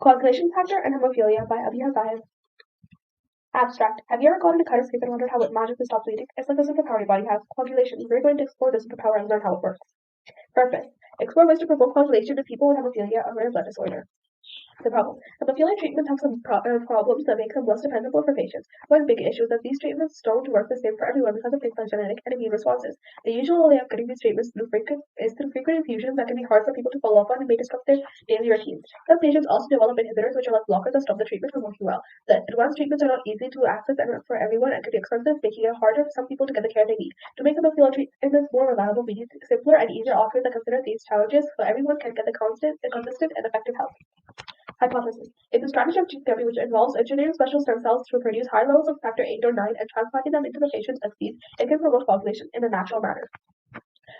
Coagulation factor and hemophilia by Abeeha Zahid. Abstract. Have you ever gone into Kairos Cape and wondered how it magically stops bleeding? It's like a superpower your body has, coagulation. We're going to explore this superpower and learn how it works. Purpose. Explore ways to promote coagulation in people with hemophilia, a rare blood disorder. The problem. Hemophilia treatments have some problems that make them less dependable for patients. One big issue is that these treatments don't work the same for everyone because of things like genetic and immune responses. The usual way of getting these treatments through frequent infusions that can be hard for people to follow up on and may disrupt their daily routines. Some patients also develop inhibitors, which are like blockers that stop the treatment from working well. The advanced treatments are not easy to access and for everyone and can be expensive, making it harder for some people to get the care they need. To make hemophilia treatments more reliable, we need simpler and easier options that consider these challenges so everyone can get the consistent and effective help. Hypothesis. It's a strategy of gene therapy which involves engineering special stem cells to produce high levels of factor 8 or 9 and transplanting them into the patient's seeds. It can promote coagulation in a natural manner.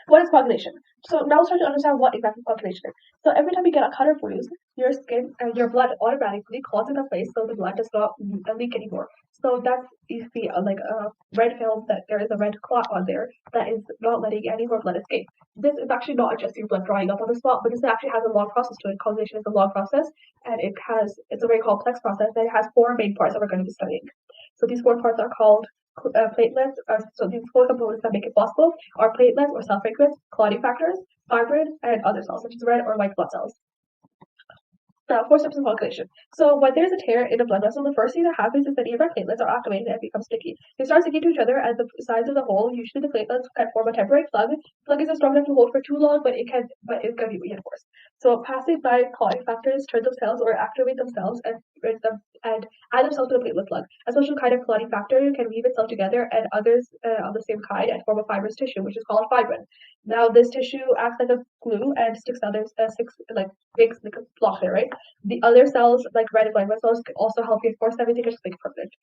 What is coagulation? So now let's try to understand what exactly coagulation is. So every time you get a cut or bruise, your skin and your blood automatically clots in the place so the blood does not leak anymore. So that's, you see like a red film that there is a red clot on there that is not letting any more blood escape. This is actually not just your blood drying up on the spot, but this actually has a long process to it. Coagulation is a long process, and it's a very complex process, and it has 4 main parts that we're going to be studying. So these 4 parts are called platelets. So these 4 components that make it possible are platelets or cell fragments, clotting factors, fibrin, and other cells such as red or white blood cells. The 4 steps of coagulation. So when there's a tear in a blood vessel, the first thing that happens is that nearby platelets are activated and become sticky. They start sticking to each other at the sides of the hole. Usually the platelets can form a temporary plug. The plug isn't strong enough to hold for too long, but it can be reinforced. So passing by clotting factors turn themselves or activate themselves and add themselves to the platelet plug. A special kind of clotting factor can weave itself together and others of the same kind and form a fibrous tissue, which is called fibrin. Now this tissue acts like a glue and makes like a block there, right? The other cells, like red and white blood cells, can also help reinforce everything and just make it permanent.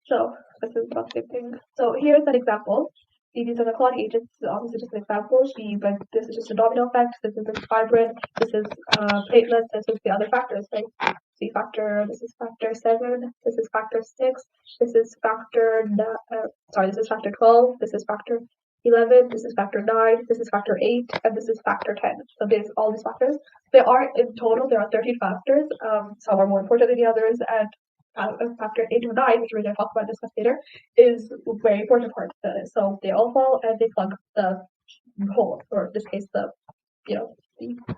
So this is about the same thing. So here's an example. These are the clotting agents. Obviously, just an example. But this is just a domino effect. This is the fibrin. This is platelets. This is the other factors, right? See factor. This is factor 7. This is factor 6. This is factor. This is factor 12. This is factor 11. This is factor 9. This is factor 8, and this is factor 10. So there's all these factors. There are 13 factors. Some are more important than the others, and factor 8 or 9, which we're going to talk about and discuss later, is a very important part. So they all fall and they plug the hole, or in this case, the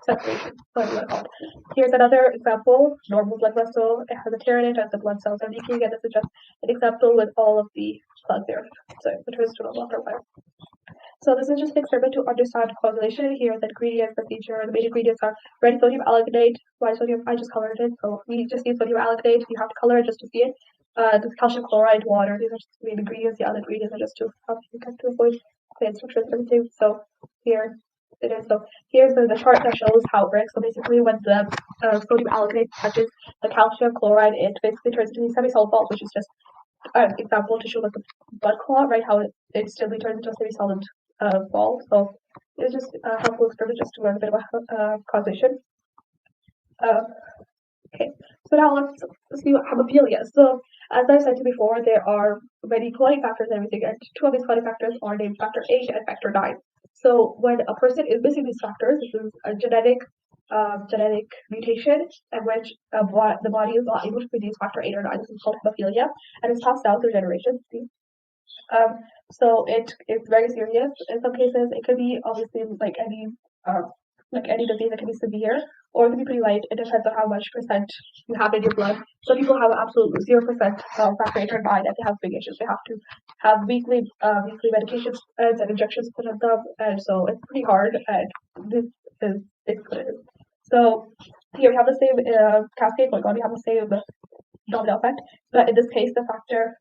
separation, whatever you want to call it. Here's another example: normal blood vessel. It has a tear in it, and the blood cells are leaking. And this is just an example with all of the plugs there. So it returns to normal after a while. So this is just an experiment to understand coagulation. Here are the ingredients, procedure. The main ingredients are red sodium alginate, white sodium. I just colored it, so we just need sodium alginate. You have to color it just to see it. This calcium chloride, water. These are just the main ingredients. The other ingredients are just to help you get to avoid the instructions and everything. So here it is. So here's the chart that shows how it works. So basically, when the sodium alginate touches the calcium chloride, it basically turns into semi-solid salt, which is just an example to show like a blood clot, right? How it instantly turns into a semi-solid ball. So it's just a helpful experiment just to learn a bit about causation. Okay, so now let's see what hemophilia. So as I said before, there are many clotting factors and everything, and 2 of these clotting factors are named factor 8 and factor 9. So when a person is missing these factors, this is a genetic mutation in which the body is not able to produce factor 8 or 9. This is called hemophilia, and it's passed down through generations. So it's very serious. In some cases, it could be obviously like any disease. It can be severe, or it can be pretty light. It depends on how much percent you have in your blood. Some people have absolute 0% factor 8 or 9, and they have big issues. They have to have weekly medications and injections put on them, and so it's pretty hard. And this is what it is. So here we have the same cascade going on. We have the same domino effect, but in this case, the factor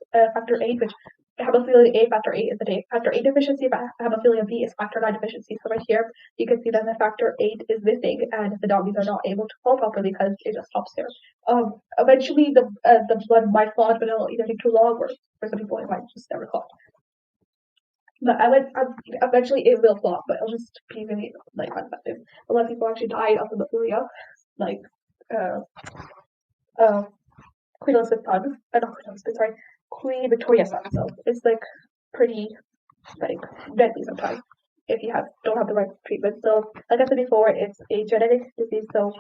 8, which hemophilia A, factor 8 is the factor 8 deficiency, but hemophilia B is factor 9 deficiency. So right here, you can see that the factor 8 is missing, and the doggies are not able to fall properly because it just stops there. Eventually, the blood might clot, but it'll either take too long, or for some people, it might just never clot. But eventually it will flop, but it'll just be really uneffective. A lot of people actually died of hemophilia, like Queen Elizabeth son, not Queen Elizabeth, sorry, Queen Victoria's son. So it's pretty deadly sometimes if you don't have the right treatment. So like I said before, it's a genetic disease. So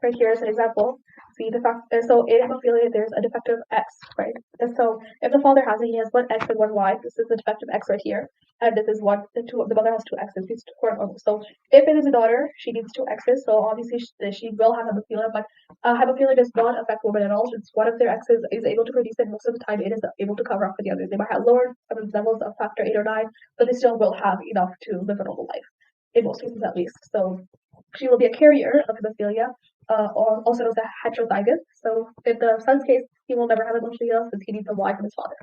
right here is an example. See the fact, so in hemophilia, there's a defective X, right? And so if the father has it, he has one X and one Y. This is the defective X right here, and this is one. The mother has two X's. These two are normal. So if it is a daughter, she needs two X's. So obviously she will have hemophilia, but hemophilia does not affect women at all. Since one of their X's is able to produce it, most of the time it is able to cover up for the others. They might have lower levels of factor 8 or 9, but they still will have enough to live a normal life, in most cases at least. So she will be a carrier of hemophilia, or also known as heterozygous. So in the son's case, he will never have hemophilia since he needs a Y from his father.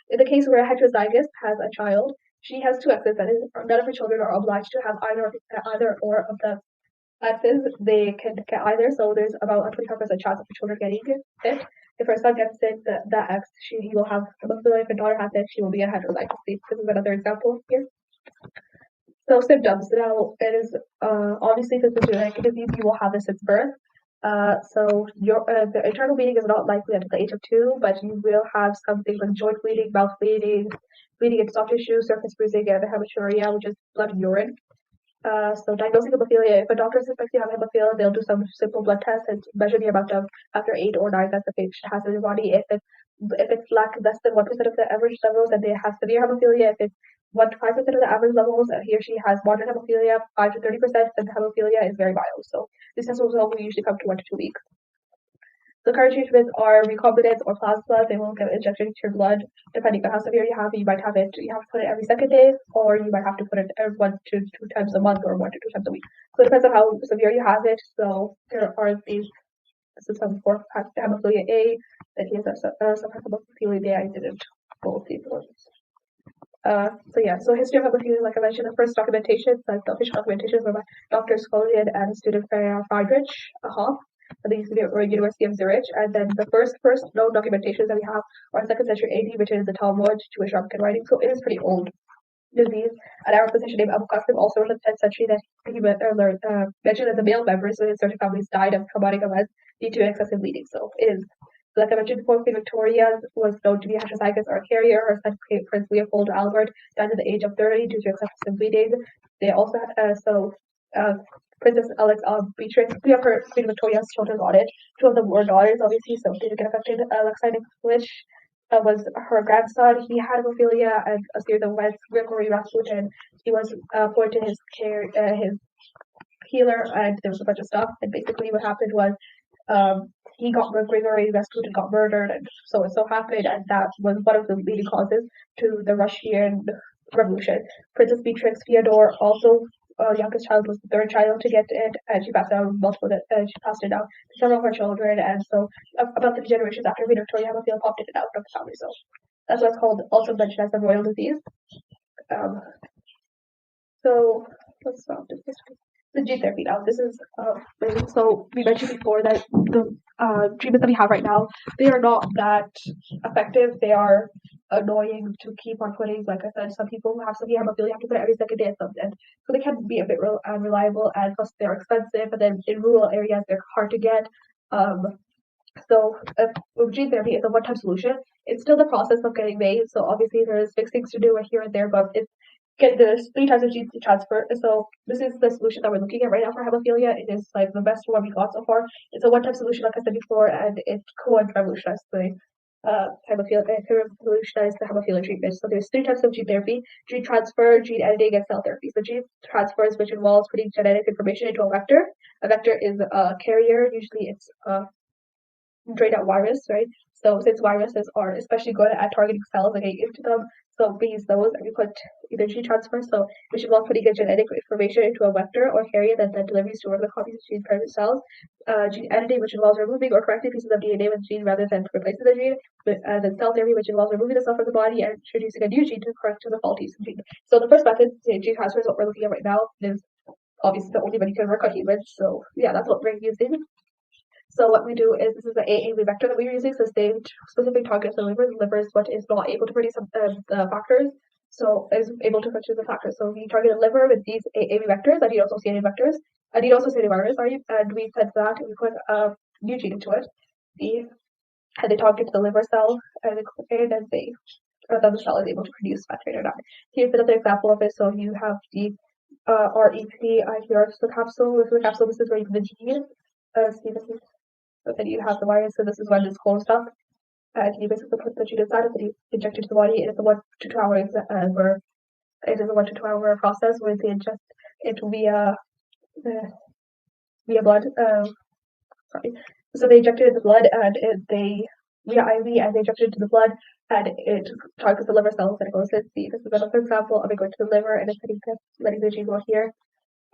In the case where a heterozygous has a child, she has two X's. That is, none of her children are obliged to have either or of the X's. They can get either. So there's about a 25% chance of the children getting it. If her son gets it, that X, he will have hemophilia. If her daughter has it, she will be a heterozygous. This is another example here. So symptoms. Now it is obviously if it's a genetic disease, you will have this since birth. So your the internal bleeding is not likely until the age of 2, but you will have something like joint bleeding, mouth bleeding, bleeding in soft tissue, surface bruising, and hematuria, which is blood and urine. So diagnosing hemophilia, if a doctor suspects you have hemophilia, they'll do some simple blood tests and measure the amount of factor 8 or 9 that the patient has in their body. If it's less than 1% of the average levels, and they have severe hemophilia. If it's 1 to 5% of the average levels, he or she has moderate hemophilia. 5 to 30%, then the hemophilia is very mild. So these test results will usually come to 1 to 2 weeks. The current treatments are recombinants or plasma. They will get injected into your blood. Depending on how severe you have it, you might have it. You have to put it every second day, or you might have to put it 1 to 2 times a month, or 1 to 2 times a week. So it depends on how severe you have it. So there are these. This is some for hemophilia A. That he has some hemophilia B. I didn't go see those. So yeah, so history of hemophilia, like I mentioned, the first documentation, like the official documentation, were by Dr. Skolnian and student Friedrich Hoff at the University of Zurich. And then the first known documentations that we have are 2nd century AD, which is the Talmud, Jewish Rabbinic writing. So it is pretty old disease. And our physician named Abu Qasim also in the 10th century that he mentioned that the male members in certain families died of traumatic events due to excessive bleeding. So it is, like I mentioned before, Queen Victoria was known to be a heterozygous or a carrier. Her son Prince Leopold Albert died at the age of 30 due to excessive bleeding. They also Princess Alex Beatrix, 3 of her Queen Victoria's children got it. 2 of them were daughters, obviously, so they didn't get affected. Alexander Flish was her grandson. He had hemophilia and a series of events. Gregory Rasputin, he was appointed his healer, and there was a bunch of stuff. And basically, what happened was Gregory Rasputin got murdered, and so happened, and that was one of the leading causes to the Russian Revolution. Princess Beatrix Fyodor, also youngest child, was the 3rd child to get it, and she passed it down she passed it down to several of her children, and so about 3 generations after Queen Victoria, hemophilia popped in and out of the family. So that's why it's called, also mentioned as the royal disease. So let's stop this. The gene therapy now. This is so we mentioned before that the treatments that we have right now, they are not that effective. They are annoying to keep on putting. Like I said, some people who have severe hemophilia have to put it every second day and so they can be a bit unreliable, and plus they're expensive. And then in rural areas, they're hard to get. So gene therapy is a one-time solution. It's still the process of getting made. So obviously there's fixed things to do here and there, but it's there's 3 types of genes to transfer. So this is the solution that we're looking at right now for hemophilia. It is like the best one we got so far. It's a one-time solution, like I said before, and it could revolutionize the hemophilia treatment. So there's 3 types of gene therapy: gene transfer, gene editing, and cell therapy. So gene transfers, which involves putting genetic information into a vector. A vector is a carrier. Usually it's drained out virus, right? So since viruses are especially good at targeting cells and getting into them, so we use those, and we put either gene transfer, so which involves putting a genetic information into a vector or carrier that then delivers to one of the copies of gene parent cells. Gene editing, which involves removing or correcting pieces of DNA with the gene rather than replacing the gene. And then cell therapy, which involves removing the cell from the body and introducing a new gene to correct the faulty gene. So the first method, gene transfer, is what we're looking at right now. Is obviously the only one you can work on humans. So yeah, that's what we're using. So what we do is, this is the AAV vector that we're using. So specific targets the liver. The liver is what is not able to produce the factors. So is able to produce the factors. So we target the liver with these AAV vectors, adeno-associated vectors, adeno-associated virus, sorry, and we said that we put a new gene into it. And they target the liver cell, and then the cell is able to produce factor 8 or 9. Here's another example of it. So you have the REP IPR capsule. With the capsule, this is where you put the gene. see this is, so then you have the virus, so this is when it's closed up, and you basically put the gene inside, and then you inject it to the body. It is a 1 to 2 hour where it is a 1 to 2 hour process where they inject it via blood. Sorry. So they inject it in the blood, and they via IV, and they inject it into the blood, and it targets the liver cells, and it goes in. See, this is another example of it going to the liver, and it's letting the gene go here.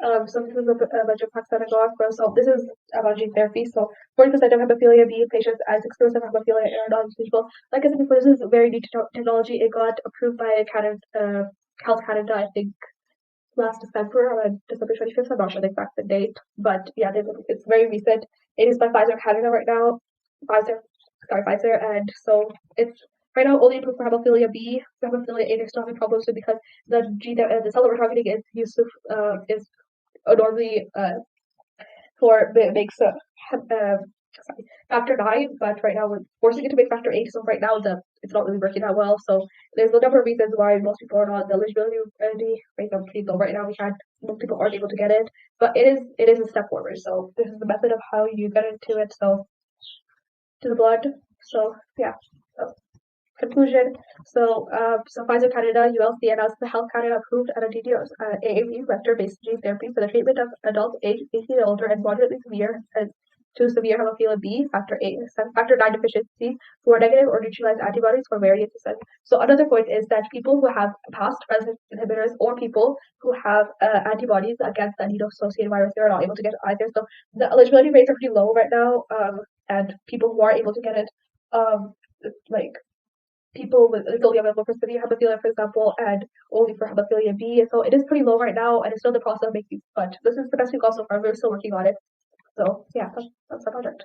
So this is a bunch of facts that I go off for. So this is about gene therapy. So 40% of hemophilia B patients and 6% of hemophilia A are non-eligible. Like I said before, this is very new technology. It got approved by Health Canada, I think, last December, on December 25th. I'm not sure the exact date, but yeah, it's very recent. It is by Pfizer Canada right now. Pfizer, and so it's right now only approved for hemophilia B. Hemophilia A, they're still having problems with because the gene that the cell that we're targeting is used to is normally makes factor 9, but right now we're forcing it to make factor 8. So right now it's not really working that well. So there's a number of reasons why most people are not the eligibility rate are pretty low right now. Most people aren't able to get it, but it is a step forward. So this is the method of how you get into it. So to the blood. So yeah. So conclusion. So Pfizer Canada, ULC, and the Health Canada approved an AAV vector-based gene therapy for the treatment of adults aged 18 and older and moderately severe to severe hemophilia B factor 9 deficiency who are negative or neutralized antibodies for variants. So another point is that people who have past resistance inhibitors or people who have antibodies against the adeno-associated virus, they are not able to get it either. So the eligibility rates are pretty low right now, and people who are able to get it, like people with it's only available for severe hemophilia, for example, and only for hemophilia B. So it is pretty low right now, and it's still the process of making. But this is the best we've got so far. We're still working on it. So yeah, that's our project.